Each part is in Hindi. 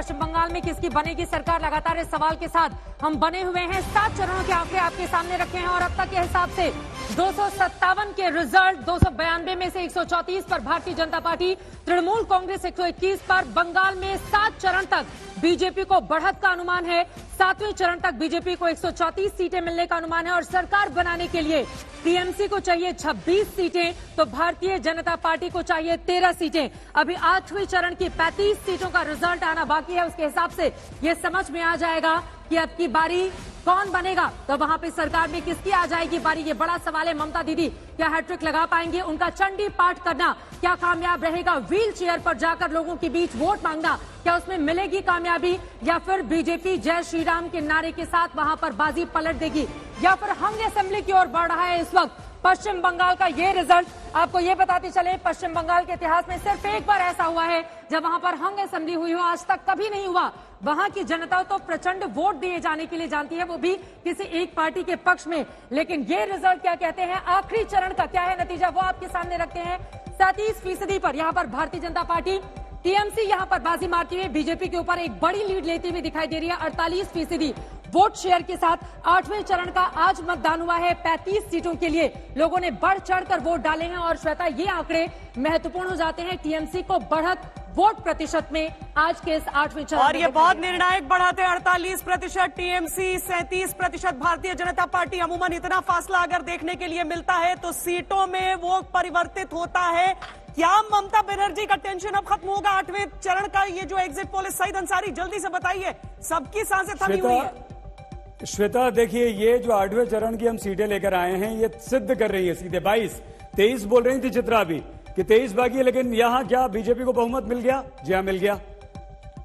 पश्चिम बंगाल में किसकी बनेगी सरकार, लगातार इस सवाल के साथ हम बने हुए हैं। 7 चरणों के आंकड़े आपके सामने रखे हैं और अब तक के हिसाब से 257 के रिजल्ट, 292 में से 134 पर भारतीय जनता पार्टी, तृणमूल कांग्रेस 121 पर। बंगाल में 7 चरण तक बीजेपी को बढ़त का अनुमान है। 7वें चरण तक बीजेपी को 134 सीटें मिलने का अनुमान है और सरकार बनाने के लिए टीएमसी को चाहिए 26 सीटें तो भारतीय जनता पार्टी को चाहिए 13 सीटें। अभी 8वें चरण की 35 सीटों का रिजल्ट आना बाकी है। उसके हिसाब से यह समझ में आ जाएगा कि अब की बारी कौन बनेगा, तो वहां पे सरकार में किसकी आ जाएगी बारी, ये बड़ा सवाल है। ममता दीदी क्या हैट्रिक लगा पाएंगे, उनका चंडी पाठ करना क्या कामयाब रहेगा, व्हील चेयर पर जाकर लोगों के बीच वोट मांगना क्या उसमें मिलेगी कामयाबी, या फिर बीजेपी जय श्री राम के नारे के साथ वहां पर बाजी पलट देगी, या फिर हंग असेंबली की ओर बढ़ रहा है इस वक्त पश्चिम बंगाल का ये रिजल्ट। आपको ये बताते चले, पश्चिम बंगाल के इतिहास में सिर्फ एक बार ऐसा हुआ है जब वहां पर हंग असेंबली हुई हो, आज तक कभी नहीं हुआ। वहां की जनता तो प्रचंड वोट दिए जाने के लिए जानती है, वो भी किसी एक पार्टी के पक्ष में। लेकिन ये रिजल्ट क्या कहते हैं, आखिरी चरण का क्या है नतीजा, वो आपके सामने रखते हैं। 37% पर यहां पर भारतीय जनता पार्टी, टीएमसी यहां पर बाजी मारती हुई बीजेपी के ऊपर एक बड़ी लीड लेती हुई दिखाई दे रही है 48% वोट शेयर के साथ। 8वें चरण का आज मतदान हुआ है। 35 सीटों के लिए लोगों ने बढ़ चढ़कर वोट डाले हैं और श्वेता ये आंकड़े महत्वपूर्ण हो जाते हैं। टीएमसी को बढ़त वोट प्रतिशत में आज के इस 8वें चरण और ये बहुत निर्णायक बढ़त है। 48% टीएमसी, 37% भारतीय जनता पार्टी। अमूमन इतना फासला अगर देखने के लिए मिलता है तो सीटों में वो परिवर्तित होता है। क्या ममता बनर्जी का टेंशन अब खत्म होगा 8वें चरण का? ये जो एग्जिट पोल है, सईद अंसारी जल्दी से बताइए, सबकी सांसें थमी हुई है। श्वेता देखिए, ये जो 8वें चरण की हम सीटें लेकर आए हैं ये सिद्ध कर रही है सीधे 22-23 बोल रही थी चित्रा भी कि 23 बाकी है, लेकिन यहां क्या बीजेपी को बहुमत मिल गया? जी हां मिल गया।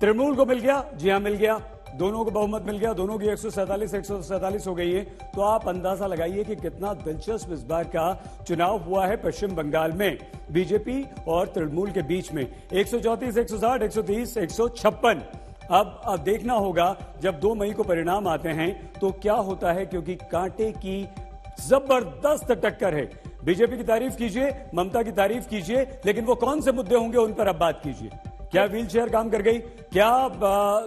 तृणमूल को मिल गया? जी हां मिल गया। दोनों को बहुमत मिल गया, दोनों की 147 हो गई है। तो आप अंदाजा लगाइए कि कितना दिलचस्प इस बार का चुनाव हुआ है पश्चिम बंगाल में बीजेपी और तृणमूल के बीच में। 134, 160, 130, 156। अब देखना होगा जब 2 मई को परिणाम आते हैं तो क्या होता है, क्योंकि कांटे की जबरदस्त टक्कर है। बीजेपी की तारीफ कीजिए, ममता की तारीफ कीजिए, लेकिन वो कौन से मुद्दे होंगे उन पर अब बात कीजिए। क्या व्हील चेयर काम कर गई? क्या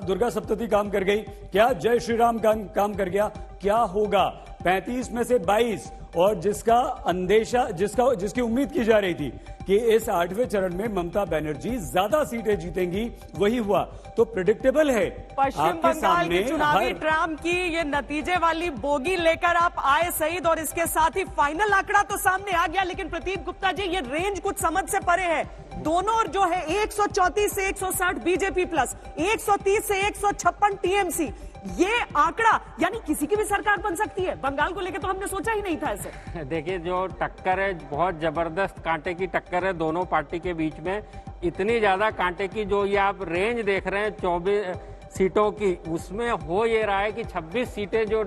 दुर्गा सप्तती काम कर गई? क्या जय श्री राम काम कर गया? क्या होगा? 35 में से 22 और जिसका अंदेशा, जिसकी उम्मीद की जा रही थी कि इस 8वें चरण में ममता बनर्जी ज्यादा सीटें जीतेंगी, वही हुआ। तो प्रिडिक्टेबल है। पश्चिम बंगाल की चुनावी ड्राम की ये नतीजे वाली बोगी लेकर आप आए सईद, और इसके साथ ही फाइनल आंकड़ा तो सामने आ गया। लेकिन प्रदीप गुप्ता जी, ये रेंज कुछ समझ से परे है। दोनों जो है 134 से 160 बीजेपी प्लस 130 से 156 टीएमसी, ये आंकड़ा यानी किसी की भी सरकार बन सकती है। बंगाल को लेकर तो हमने सोचा ही नहीं था ऐसे। देखिए, जो टक्कर है बहुत जबरदस्त कांटे की टक्कर है दोनों पार्टी के बीच में। इतनी ज्यादा कांटे की जो ये आप रेंज देख रहे हैं 24 सीटों की, उसमें हो ये रहा है कि 26 सीटें जो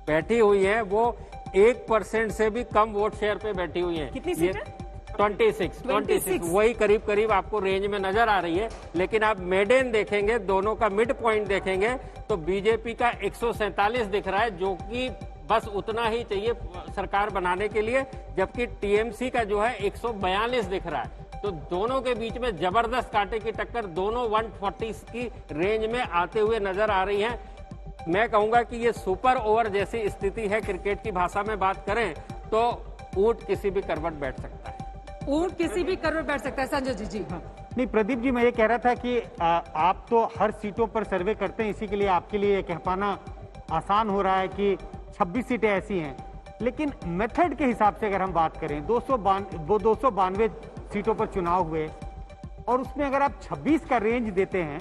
बैठी हुई हैं वो 1% से भी कम वोट शेयर पे बैठी हुई हैं। कितनी सीटें? 26 वही करीब करीब आपको रेंज में नजर आ रही है। लेकिन आप मेडेन देखेंगे, दोनों का मिड पॉइंट देखेंगे तो बीजेपी का 147 दिख रहा है, जो कि बस उतना ही चाहिए सरकार बनाने के लिए, जबकि टीएमसी का जो है 142 दिख रहा है। तो दोनों के बीच में जबरदस्त कांटे की टक्कर, दोनों 140 की रेंज में आते हुए नजर आ रही है। मैं कहूंगा कि ये सुपर ओवर जैसी स्थिति है। क्रिकेट की भाषा में बात करें तो ऊंट किसी भी करवट बैठ सकता है। ऊंट किसी भी करवट बैठ सकता है। संजय जी। जी हाँ। नहीं प्रदीप जी, मैं ये कह रहा था कि आप तो हर सीटों पर सर्वे करते हैं, इसी के लिए आपके लिए ये कह पाना आसान हो रहा है कि 26 सीटें ऐसी हैं। लेकिन मेथड के हिसाब से अगर हम बात करें, 292 सीटों पर चुनाव हुए और उसमें अगर आप 26 का रेंज देते हैं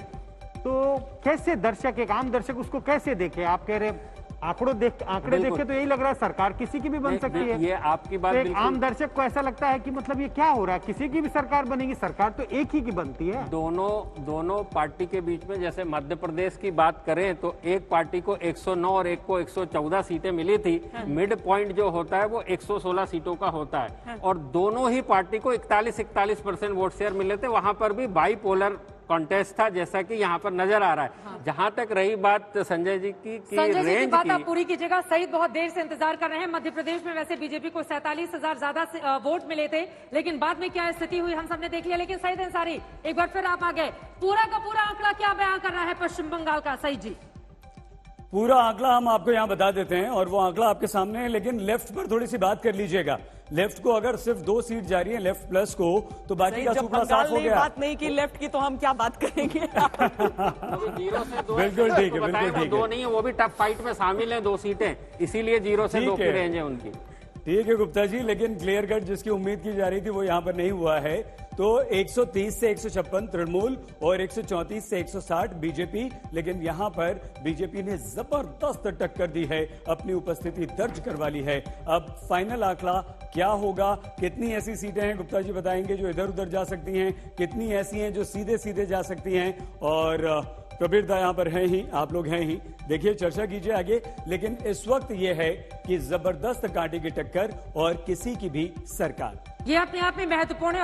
तो कैसे दर्शक, एक आम दर्शक उसको कैसे देखे? आप कह रहे आंकड़े देखे तो यही लग रहा है सरकार किसी की भी बन सकती है। ये आपकी बात तो एक आम दर्शक को ऐसा लगता है कि मतलब ये क्या हो रहा है, किसी की भी सरकार बनेगी, सरकार तो एक ही की बनती है। दोनों पार्टी के बीच में, जैसे मध्य प्रदेश की बात करें तो एक पार्टी को 109 और एक को 114 सीटें मिली थी। मिड पॉइंट जो होता है वो 116 सीटों का होता है और दोनों ही पार्टी को 41% वोट शेयर मिले थे। वहां पर भी बाईपोलर कॉन्टेस्ट था, जैसा कि यहाँ पर नजर आ रहा है। जहां तक रही बात संजय जी की संजय जी की बात आप की, पूरी कीजिएगा। सईद बहुत देर से इंतजार कर रहे हैं। मध्य प्रदेश में वैसे बीजेपी को 47,000 ज्यादा वोट मिले थे, लेकिन बाद में क्या स्थिति हुई हम सबने देख लिया। लेकिन सईद अंसारी, एक बार फिर आप आ गए, पूरा का पूरा आंकड़ा क्या बयां कर रहा है पश्चिम बंगाल का? सईद जी, पूरा आंकड़ा हम आपको यहां बता देते हैं और वो आंकड़ा आपके सामने है, लेकिन लेफ्ट पर थोड़ी सी बात कर लीजिएगा। लेफ्ट को अगर सिर्फ 2 सीट जा रही है लेफ्ट प्लस को, तो बाकी का सुपड़ा साफ हो गया। बात नहीं की लेफ्ट की, तो हम क्या बात करेंगे? 0 से 2 बिल्कुल ठीक है, बिल्कुल ठीक है। 2 नहीं है, वो भी टफ फाइट में शामिल है, 2 सीटें, इसीलिए 0 से 2 की रेंज है उनकी। ठीक है गुप्ता जी, लेकिन क्लियर कट जिसकी उम्मीद की जा रही थी वो यहां पर नहीं हुआ है। तो 130 से 156 तृणमूल और 134 से 160 बीजेपी, लेकिन यहां पर बीजेपी ने जबरदस्त टक्कर दी है, अपनी उपस्थिति दर्ज करवा ली है। अब फाइनल आंकड़ा क्या होगा, कितनी ऐसी सीटें हैं गुप्ता जी बताएंगे जो इधर उधर जा सकती हैं, कितनी ऐसी हैं जो सीधे सीधे जा सकती हैं। और कबीर दा यहां पर हैं ही, आप लोग हैं ही, देखिए चर्चा कीजिए आगे। लेकिन इस वक्त यह है कि जबरदस्त कांटे की टक्कर और किसी की भी सरकार, ये अपने आप में महत्वपूर्ण है।